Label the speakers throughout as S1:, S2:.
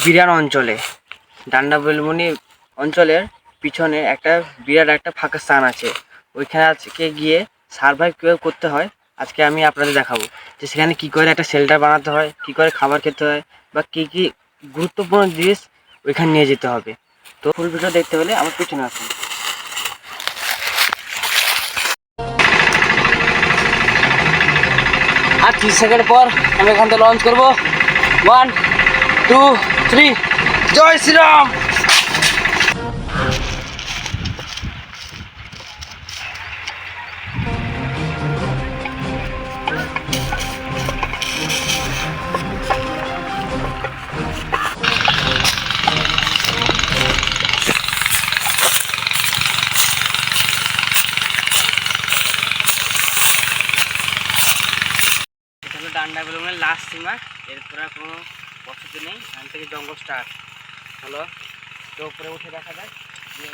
S1: বিরান অঞ্চলে ডান্ডা বেলমুনি অঞ্চলের পিছনে একটা বিরাট একটা ফাঁকা স্থান আছে। ওইখানে আজকে গিয়ে সার্ভাইভ কীভাবে করতে হয় আজকে আমি আপনাদের দেখাবো, যে সেখানে কী করে একটা শেল্টার বানাতে হয়, কী করে খাবার খেতে হয়, বা কী কী গুরুত্বপূর্ণ জিনিস ওইখানে নিয়ে যেতে হবে। তো ফুল ভিডিও দেখতে হলে আমার পিছনে আসুন। আর 30 সেকেন্ড পর আমি এখান থেকে লঞ্চ করবো। 1 2 3, জয় শ্রীরাম। ডান্ডা বেলুনের লাস্ট সীমা, এরপর আর কোনো বসতি নেই। এখান থেকে জঙ্গল স্টার্ট হলো। তো উপরে উঠে দেখা যায় যে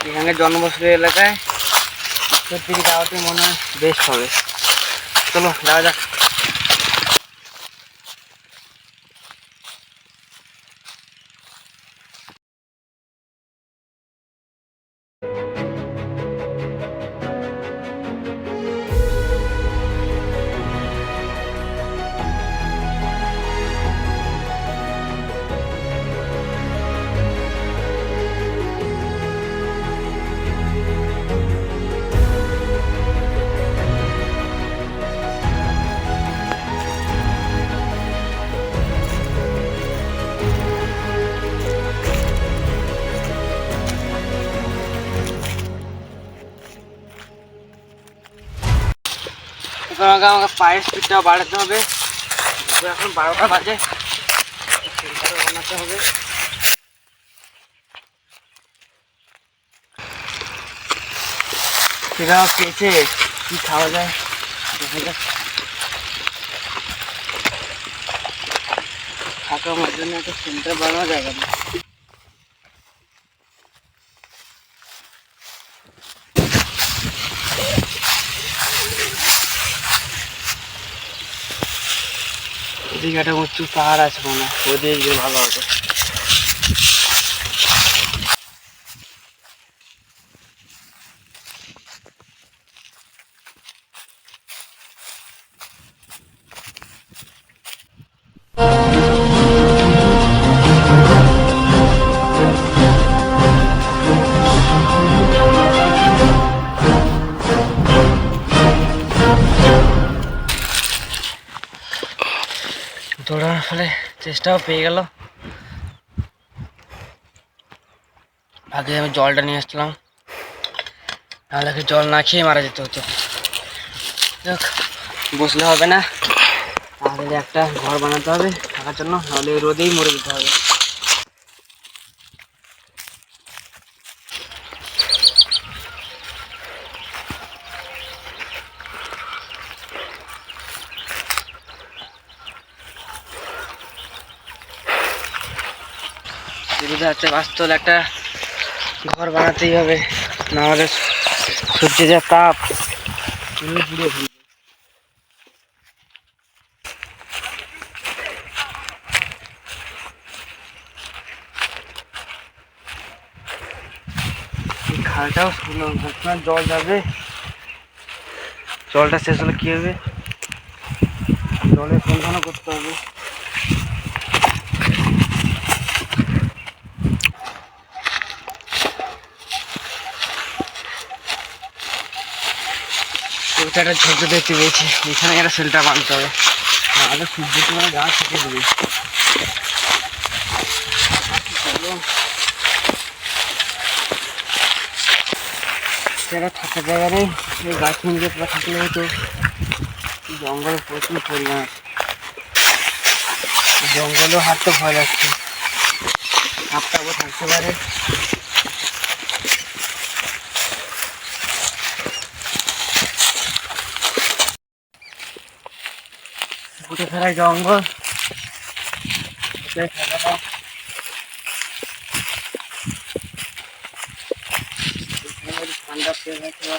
S1: এখানে জনবসতি এলাকায় উত্তর দিকে যাওয়াতে মনে হয় বেস্ট হবে। চলো যাওয়া যাক। আমাকে পায়ের স্পিডটা বাড়াতে হবে। এখন 12টা বাজে, বানাতে হবে। সেটা পেয়েছে কি খাওয়া যায় দেখা যাক। থাকা আমার জন্য একটা সেন্টার বানানো যাবে না। এদিকে একটা উঁচু পাহাড় আছে মনে হয়, ওদিকে গেলে ভালো হবে। দৌড়ানোর ফলে চেষ্টাও পেয়ে গেল। আগে আমি জলটা নিয়ে আসলাম, নাহলে জল না খেয়ে মারা যেতে হতো। দেখ বসলে হবে না, তাহলে একটা ঘর বানাতে হবে থাকার জন্য, নাহলে রোদেই মরে যেতে হবে। বাস্তব একটা ঘর বানাতেই হবে, নাহলে সূর্যের যা তাপ পুড়িয়ে ফেলবে। খালটাও জল যাবে, জলটা শেষ হলে কি হবে, জলের সন্ধানও করতে হবে। একটা ঝোঁক দেখতে পেয়েছি, এখানে একটা শেল্টার বানাতে হবে। আগে খুব বেশি মানে গাছ কেটে দেবে। সেটা থাকার জায়গা নেই, এই গাছ নিয়ে থাকলে হয়তো জঙ্গলে প্রচুর পরিমাণ আছে। জঙ্গলেও হাঁটতে ভয় লাগছে, সাপটাও থাকতে পারে। ঘুরে ফেরায় জঙ্গল, ঠান্ডা পেয়ে গেছে,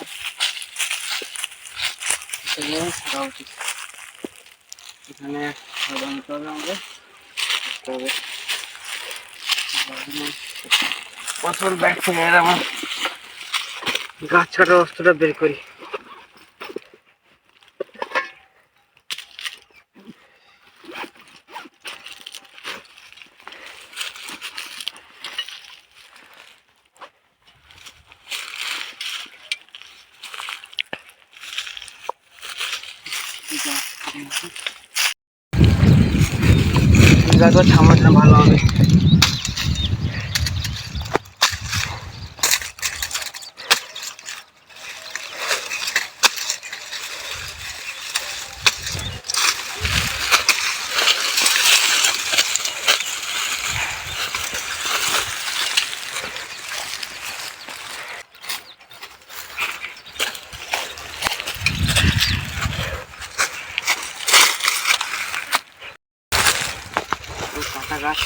S1: থাকা উচিত। এখানে নিতে হবে আমাদের, তবে ফসল ব্যাগ থেকে আমার গাছ কাটার অস্ত্রটা বের করি। ছামাটা ভালো হবে। কাঁটা গাছ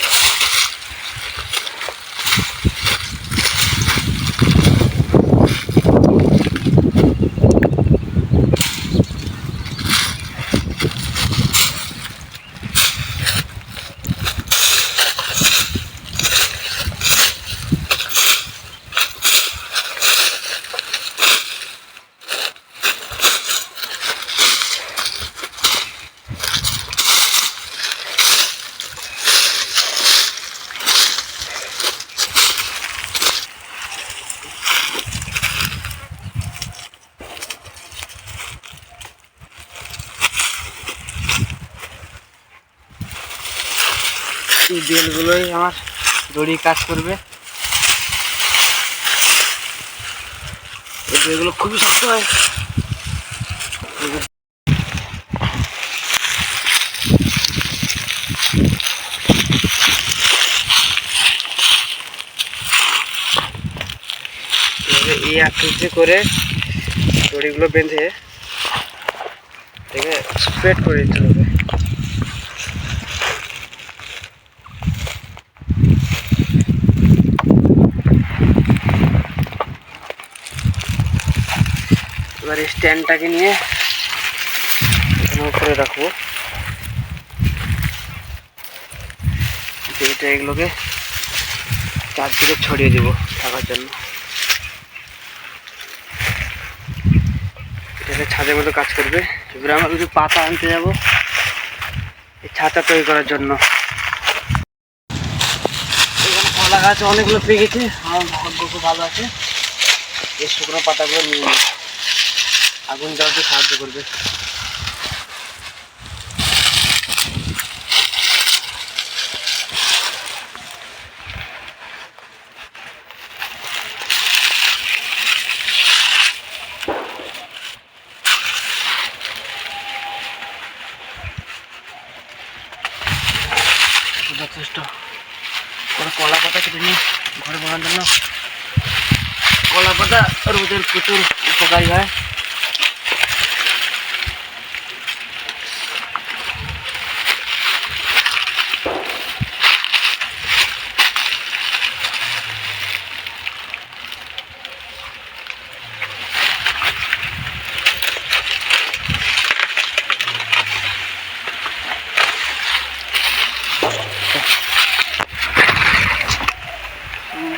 S1: এই বেলগুলোই আমার দড়ি কাজ করবে। এই বেলগুলো খুবই শক্ত হয়। এই আকৃতি করে দড়িগুলো বেঁধে এটাকে স্প্রেড করে দিতে হবে। এবার এই স্ট্যান্ডটাকে নিয়ে এখানে উপরে রাখবো, এটা এগুলোকে চারদিকে ছড়িয়ে দেবো থাকার জন্য। এটাকে ছাদের মতো কাজ করবে। এবারে আমরা কিছু পাতা আনতে যাবো এই ছাতা তৈরি করার জন্য। এখানে কলা গাছ অনেকগুলো পেয়ে গেছে, আমার ভাগ্য খুব ভালো আছে। এই শুকনো পাতাগুলো নিয়ে নিই, আগুন জ্বালাতে সাহায্য করবে। যথেষ্ট কলা পাতা কেটে নিই ঘরে বানানোর জন্য। কলা পাতা রোদের প্রচুর উপকারী হয়।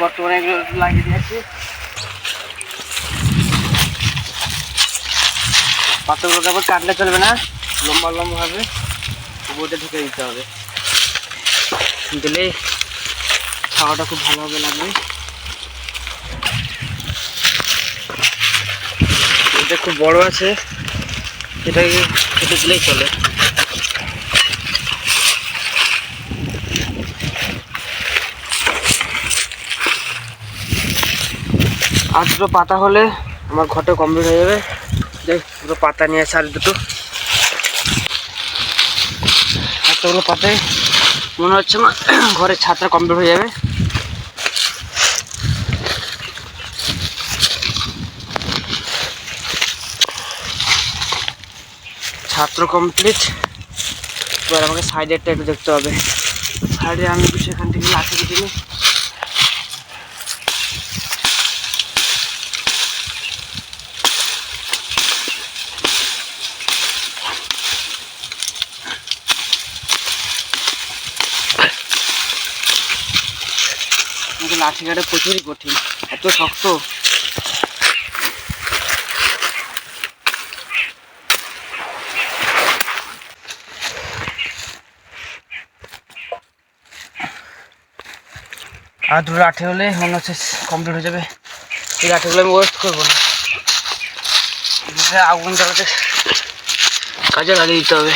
S1: বর্তমানে এগুলো লাগিয়ে দিয়েছি। পাতাগুলোকে আবার কাটলে চলবে না, লম্বা লম্বা ভাবে উপরে ঢুকে দিতে হবে, দিলে ছাওয়াটা খুব ভালোভাবে লাগবে। এটা খুব বড় আছে, এটাকে কেটে দিলেই চলে। আর দুটো পাতা হলে আমার ঘরটা কমপ্লিট হয়ে যাবে। দেখ দুটো পাতা নিয়ে আসে, আর দুটো এতগুলো পাতায় মনে হচ্ছে আমার ঘরের ছাদটা কমপ্লিট হয়ে যাবে। ছাত্র কমপ্লিট। এবার আমাকে সাইডেরটা একটু দেখতে হবে। সাইডে আমি সেখান থেকে লাঠি কেটে নিই। লাঠি কাটা প্রচুরই কঠিন, এত শক্ত। আর দুটো লাঠি হলে মনে হচ্ছে কমপ্লিট হয়ে যাবে। এই লাঠিগুলো আমি ওয়েস্ট করবো না, আগুন জ্বালাতে কাজে লাগিয়ে দিতে হবে।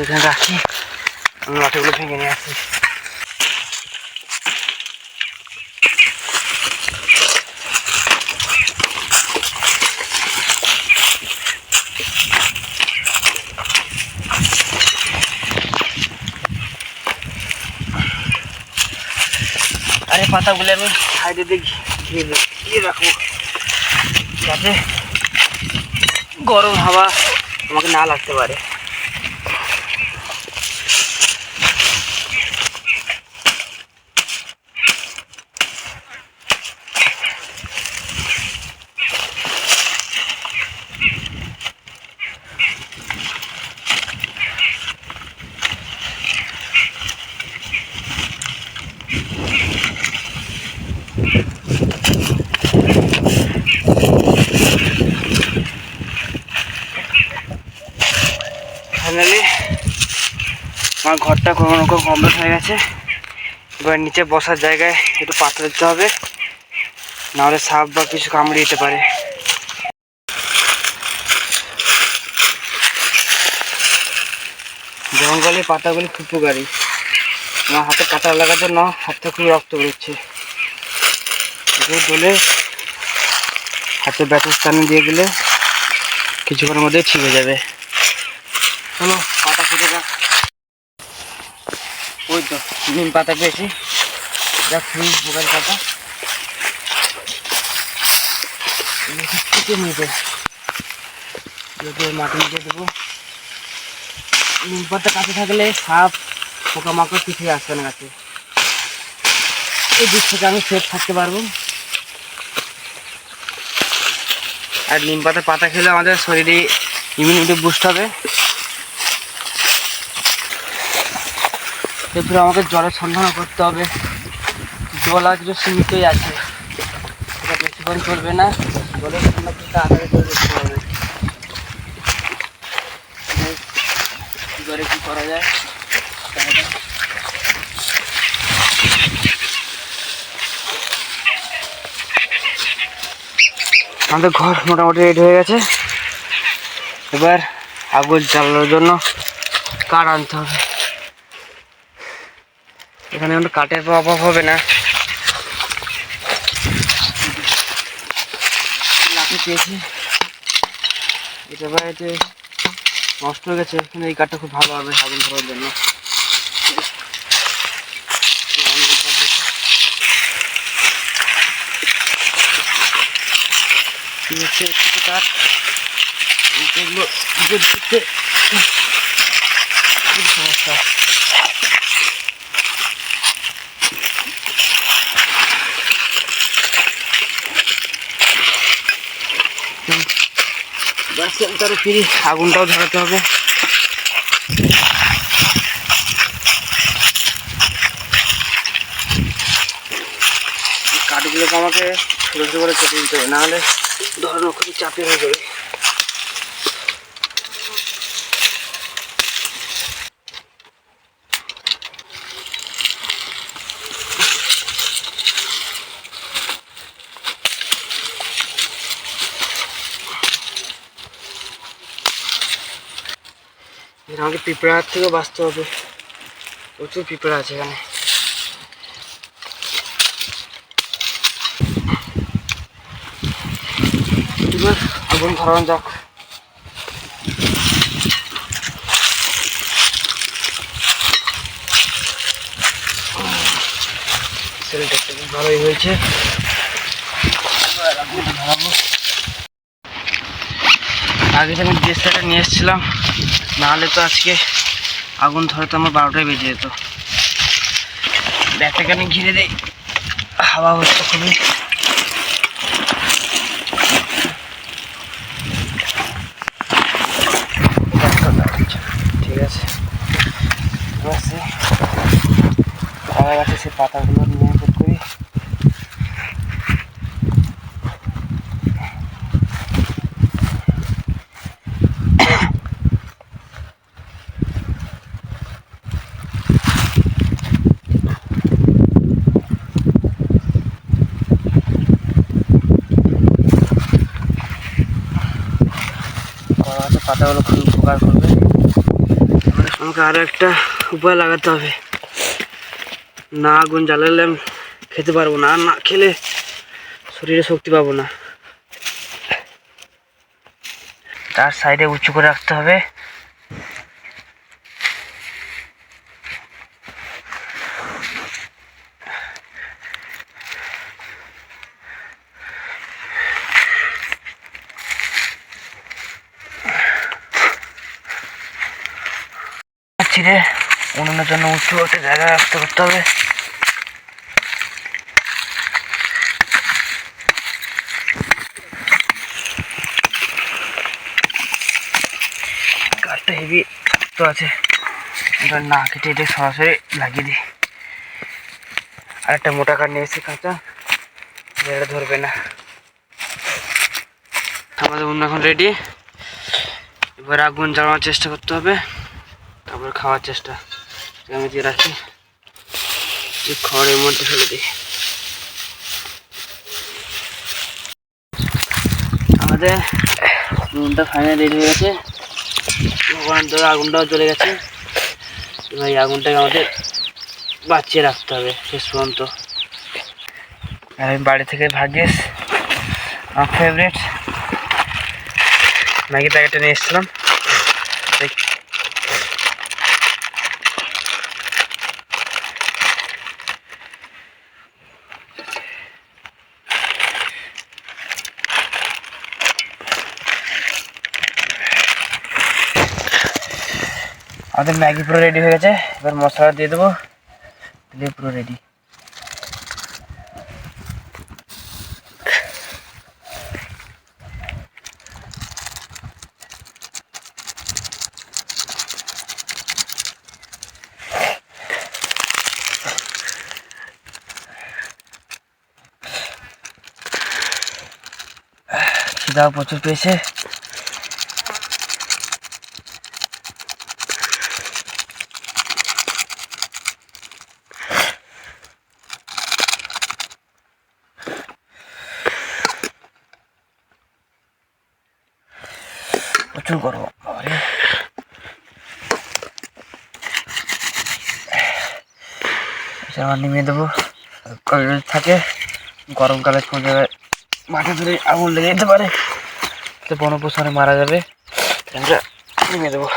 S1: এখানে রাখি, আমি লাঠিগুলো ভেঙে নিয়ে আসি। আরে পাতাগুলো আমি সাইডে দিয়ে রাখবো, যাতে গরম হাওয়া আমাকে না লাগতে পারে। ফাইনালি আমার ঘরটা কোনো রকম কমপ্লিট হয়ে গেছে। এবার নিচে বসার জায়গায় একটু পাতা দিতে হবে, নাহলে সাপ বা কিছু কামড়ে দিতে পারে। জঙ্গলে পাতাগুলি খুব উপকারী। আমার হাতে কাটা লাগার জন্য হাতটা খুব রক্ত বেরোচ্ছে। দলে হাতে ব্যথার স্থানে দিয়ে গেলে কিছুক্ষণের মধ্যে ঠিক হয়ে যাবে। চলো পাতা কেটে রাখ। ওই তো নিম পাতা পেয়েছি, যা খুবই উপকারী পাতা। মাটি দিয়ে দেবো। নিম পাতা কাছে থাকলে সাপ পোকামাকড় কিছুই আসবে না কাছে। এই দিক থেকে আমি সেফ থাকতে পারবো। আর নিম পাতা পাতা খেলে আমাদের শরীরে ইমিউনিটি বুস্ট হবে। এরপরে আমাকে জলের সন্ধান করতে হবে। জল আর কিছু সীমিতই আছে, এটা বেশিক্ষণ চলবে না। জলের সন্ধান তাড়াতাড়ি করে দেখতে হবে কী করে কী করা যায়। আমাদের ঘর মোটামুটি রেডি হয়ে গেছে। এবার আগুন জ্বালানোর জন্য কাঠ আনতে হবে। এখানে কিন্তু কাঠের অভাব হবে না। লাঠি পেয়েছি, এটা বাড়িতে নষ্ট হয়ে গেছে, কিন্তু এই কাঠটা খুব ভালো হবে আগুন ধরার জন্য। কাঠ এগুলো খুব সমস্যা। তার ফিরি আগুনটাও ধরাতে হবে। কাঠগুলোকে আমাকে ছোটো ছোটো করে কেটে দিতে হবে, নাহলে ধরানো খুবই চাপে হয়ে যাবে। আমাকে পিঁপড়ার থেকেও বাঁচতে হবে, প্রচুর পিঁপড়া আছে এখানে। এবার আগুন ধরানো যাক। সেলটা ভালোই হয়েছে। আগে আমি গ্যাসটা নিয়ে এসেছিলাম, নাহলে তো আজকে আগুন ধরতে আমার 12টায় বেজে যেত। ব্যাগটাকে ঘিরে দেই, হাওয়া হচ্ছে খুবই। ঠিক আছে, কলা গাছে সেই পাতাগুলো নিয়ে বের করি। কলা গাছের পাতাগুলো খুব উপকার করবে। আমাকে আরো একটা উপায় লাগাতে হবে, না আগুন জ্বালালে আমি খেতে পারবো না, আর না খেলে শরীরে শক্তি পাবো না। তার সাইডে উঁচু করে রাখতে হবে। ছিঁড়ে উনুনের জন্য উঁচু একটা জায়গা রাখতে করতে হবে। কাঠটা হেভি শক্ত আছে, না কেটে এটা সরাসরি লাগিয়ে দিই। আর একটা মোটা কাঠ নিয়ে এসেছি কাঁচা, এটা ধরবে না। আমাদের উনুন এখন রেডি। এবার আগুন জ্বালানোর চেষ্টা করতে হবে, তারপর খাওয়ার চেষ্টা। আমি দিয়ে রাখি, খড়ের মধ্যে ফেলে দিই। আমাদের উনুনটা ফাইনাল রেডি হয়ে গেছে, আগুনটাও জ্বলে গেছে। এবার এই আগুনটাকে আমাদের বাঁচিয়ে রাখতে হবে শেষ পর্যন্ত। আমি বাড়ি থেকে ভাগ্যিস আমার ফেভারিট ম্যাগি প্যাকেটটা নিয়ে এসেছিলাম। আমাদের ম্যাগি পুরো রেডি হয়ে গেছে, এবার মশলা দিয়ে দেবো, দিয়ে পুরো রেডি। খিদাও প্রচুর পেয়েছে। প্রচুর গরম, নিমিয়ে দেবো। থাকে গরমকালে কোন জায়গায় মাঠে ধরে আগুন লেগে যেতে পারে, বনপ্রসনে মারা যাবে, আমরা নিমিয়ে দেবো।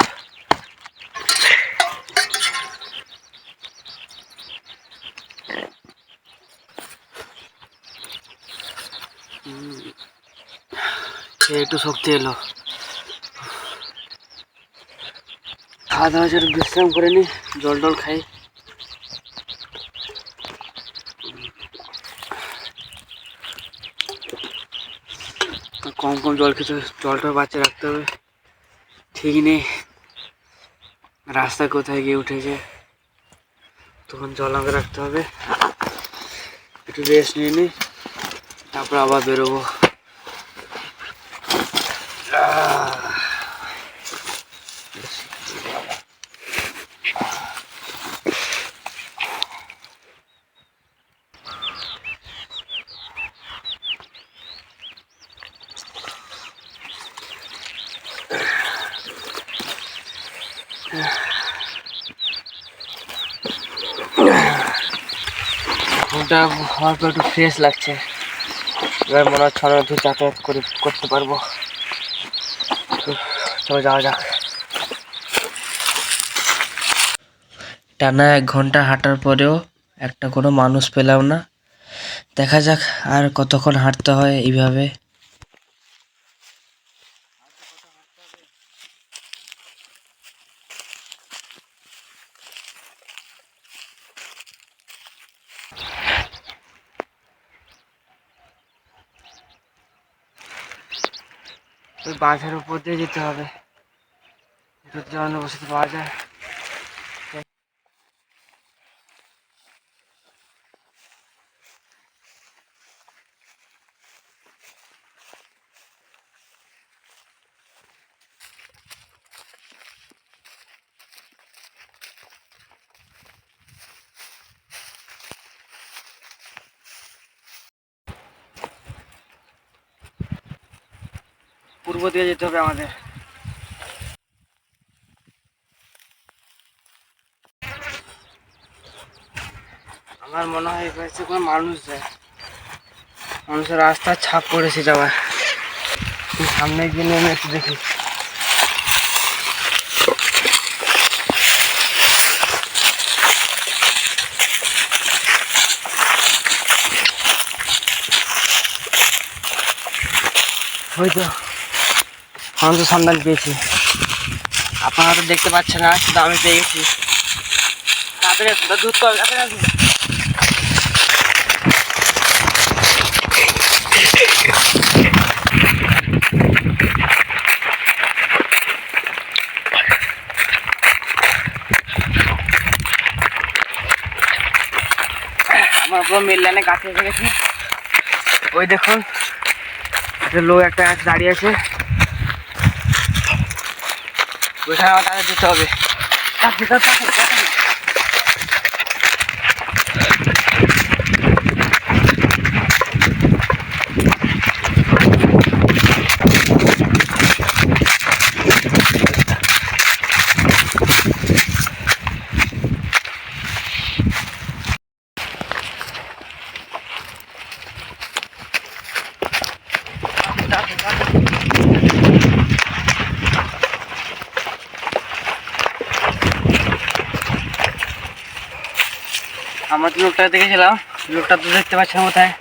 S1: একটু শক্তি এলো, খাওয়া দাওয়া একটু বিশ্রাম করে নি, জল টল খাই। কম কম জল খেতে, জলটা বাঁচিয়ে রাখতে হবে। ঠিক নেই রাস্তা কোথায় গিয়ে উঠেছে, তখন জল আমাকে রাখতে হবে। একটু রেস্ট নিয়ে নিই, তারপর আবার বেরোবো। ঘুমটা হওয়ার পর একটু ফ্রেশ লাগছে। এবার মনে হচ্ছে অনেক দূর যাতায়াত করতে পারবো। চলো যাওয়া যাক। টানা 1 ঘন্টা হাঁটার পরেও একটা কোনো মানুষ পেলাম না। দেখা যাক আর কতক্ষণ হাঁটতে হয় এইভাবে। ওই বাঁধের উপর দিয়ে যেতে হবে, যদি অন্য বসতে পাওয়া যায়। পূর্ব দিকে যেতে হবে আমাদের। আমার মনে হয় এবার কোনো মানুষ যায়, মানুষের রাস্তার ছাপ পড়েছে যাওয়ার। সামনে গিয়ে নেমে একটু দেখি। হয়তো আমি তো সন্ধান পেয়েছি, আপনারা তো দেখতে পাচ্ছেন না, কিন্তু আমি পেয়ে গেছি। তাড়াতাড়ি আসুন, ধরতে হবে, তাড়াতাড়ি আসুন। আমার পুরো মেল লাইনে গাছে এসে গেছি। ওই দেখুন লোক একটা গাছ দাঁড়িয়ে আছে, ওইখানে আমার তাদের যেতে হবে। আমরা তো লোকটা দেখেছিলাম, লোকটা তো দেখতে পাচ্ছি না কোথায়,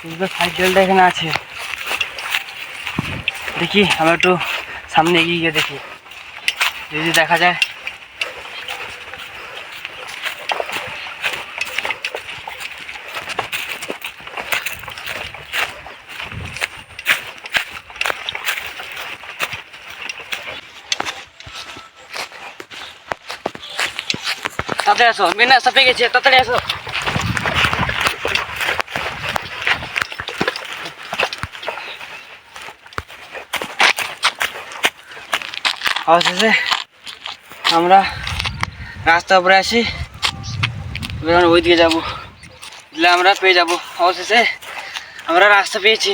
S1: কিন্তু সাইকেলটা এখানে আছে। দেখি আমরা একটু সামনে এগিয়ে গিয়ে দেখি, যদি দেখা যায়। তাড়াতাড়ি আসো, মেন রাস্তা পেয়ে গেছে, তাড়াতাড়ি আসো। অবশেষে আমরা রাস্তার উপরে আসি, এবার ওই দিকে যাবো, দিলে আমরা পেয়ে যাবো। অবশেষে আমরা রাস্তা পেয়েছি।